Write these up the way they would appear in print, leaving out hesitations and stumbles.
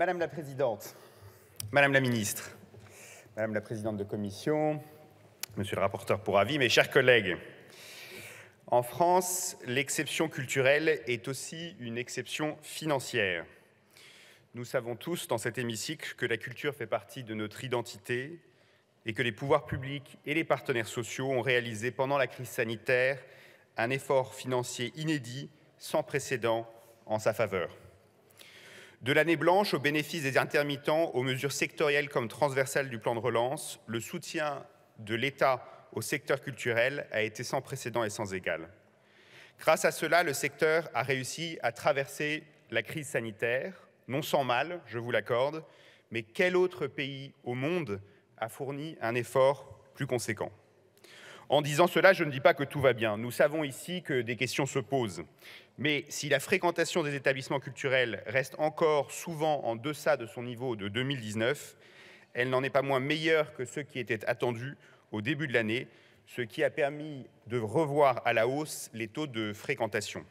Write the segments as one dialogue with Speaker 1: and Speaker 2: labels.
Speaker 1: Madame la Présidente, Madame la Ministre, Madame la Présidente de Commission, Monsieur le rapporteur pour avis, mes chers collègues, en France, l'exception culturelle est aussi une exception financière. Nous savons tous dans cet hémicycle que la culture fait partie de notre identité et que les pouvoirs publics et les partenaires sociaux ont réalisé pendant la crise sanitaire un effort financier inédit, sans précédent, en sa faveur. De l'année blanche au bénéfice des intermittents, aux mesures sectorielles comme transversales du plan de relance, le soutien de l'État au secteur culturel a été sans précédent et sans égal. Grâce à cela, le secteur a réussi à traverser la crise sanitaire, non sans mal, je vous l'accorde, mais quel autre pays au monde a fourni un effort plus conséquent? En disant cela, je ne dis pas que tout va bien. Nous savons ici que des questions se posent. Mais si la fréquentation des établissements culturels reste encore souvent en deçà de son niveau de 2019, elle n'en est pas moins meilleure que ce qui était attendu au début de l'année, ce qui a permis de revoir à la hausse les taux de fréquentation.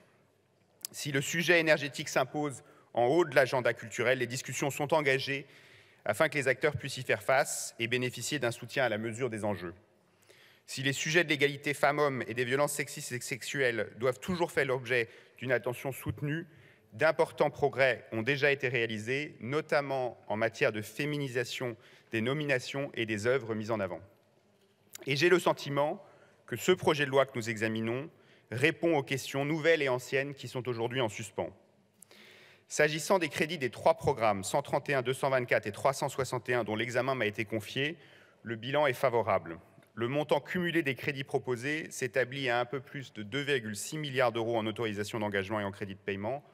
Speaker 1: Si le sujet énergétique s'impose en haut de l'agenda culturel, les discussions sont engagées afin que les acteurs puissent y faire face et bénéficier d'un soutien à la mesure des enjeux. Si les sujets de l'égalité femmes-hommes et des violences sexistes et sexuelles doivent toujours faire l'objet d'une attention soutenue, d'importants progrès ont déjà été réalisés, notamment en matière de féminisation des nominations et des œuvres mises en avant. Et j'ai le sentiment que ce projet de loi que nous examinons répond aux questions nouvelles et anciennes qui sont aujourd'hui en suspens. S'agissant des crédits des 3 programmes 131, 224 et 361 dont l'examen m'a été confié, le bilan est favorable. Le montant cumulé des crédits proposés s'établit à un peu plus de 2,6 milliards d'euros en autorisations d'engagement et en crédits de paiement,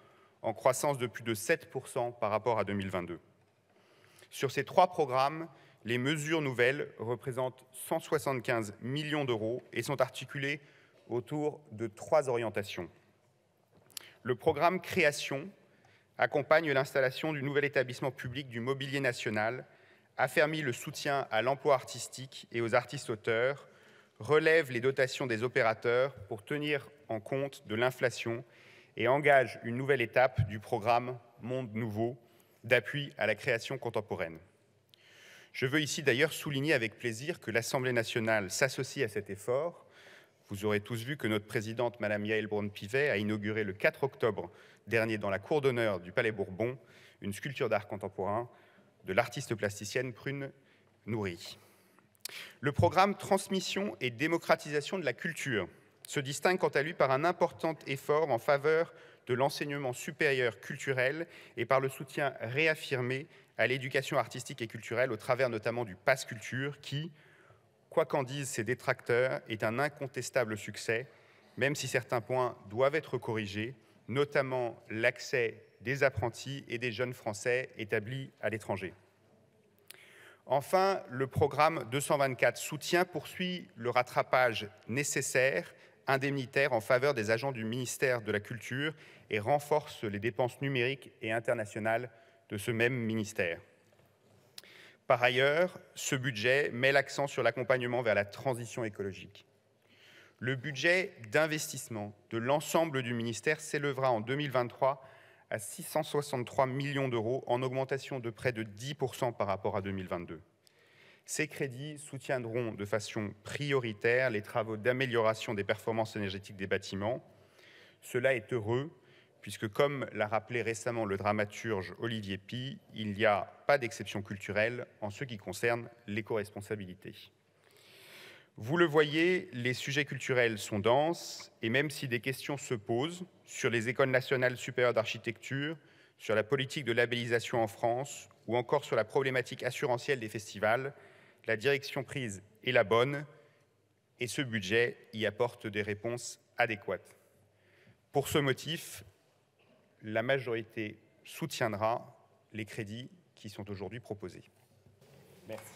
Speaker 1: en croissance de plus de 7% par rapport à 2022. Sur ces 3 programmes, les mesures nouvelles représentent 175 millions d'euros et sont articulées autour de 3 orientations. Le programme Création accompagne l'installation du nouvel établissement public du mobilier national, affermit le soutien à l'emploi artistique et aux artistes-auteurs, relève les dotations des opérateurs pour tenir en compte de l'inflation et engage une nouvelle étape du programme Monde Nouveau d'appui à la création contemporaine. Je veux ici d'ailleurs souligner avec plaisir que l'Assemblée nationale s'associe à cet effort. Vous aurez tous vu que notre présidente, Madame Yaël Braun-Pivet, a inauguré le 4 octobre dernier dans la cour d'honneur du Palais Bourbon une sculpture d'art contemporain de l'artiste plasticienne Prune Nourri. Le programme Transmission et démocratisation de la culture se distingue quant à lui par un important effort en faveur de l'enseignement supérieur culturel et par le soutien réaffirmé à l'éducation artistique et culturelle au travers notamment du Pass Culture qui, quoi qu'en disent ses détracteurs, est un incontestable succès, même si certains points doivent être corrigés, notamment l'accès des apprentis et des jeunes Français établis à l'étranger. Enfin, le programme 224 Soutien poursuit le rattrapage nécessaire, indemnitaire en faveur des agents du ministère de la Culture et renforce les dépenses numériques et internationales de ce même ministère. Par ailleurs, ce budget met l'accent sur l'accompagnement vers la transition écologique. Le budget d'investissement de l'ensemble du ministère s'élèvera en 2023 à 663 millions d'euros, en augmentation de près de 10% par rapport à 2022. Ces crédits soutiendront de façon prioritaire les travaux d'amélioration des performances énergétiques des bâtiments. Cela est heureux, puisque comme l'a rappelé récemment le dramaturge Olivier Py, il n'y a pas d'exception culturelle en ce qui concerne l'éco-responsabilité. Vous le voyez, les sujets culturels sont denses, et même si des questions se posent sur les écoles nationales supérieures d'architecture, sur la politique de labellisation en France, ou encore sur la problématique assurantielle des festivals, la direction prise est la bonne, et ce budget y apporte des réponses adéquates. Pour ce motif, la majorité soutiendra les crédits qui sont aujourd'hui proposés. Merci.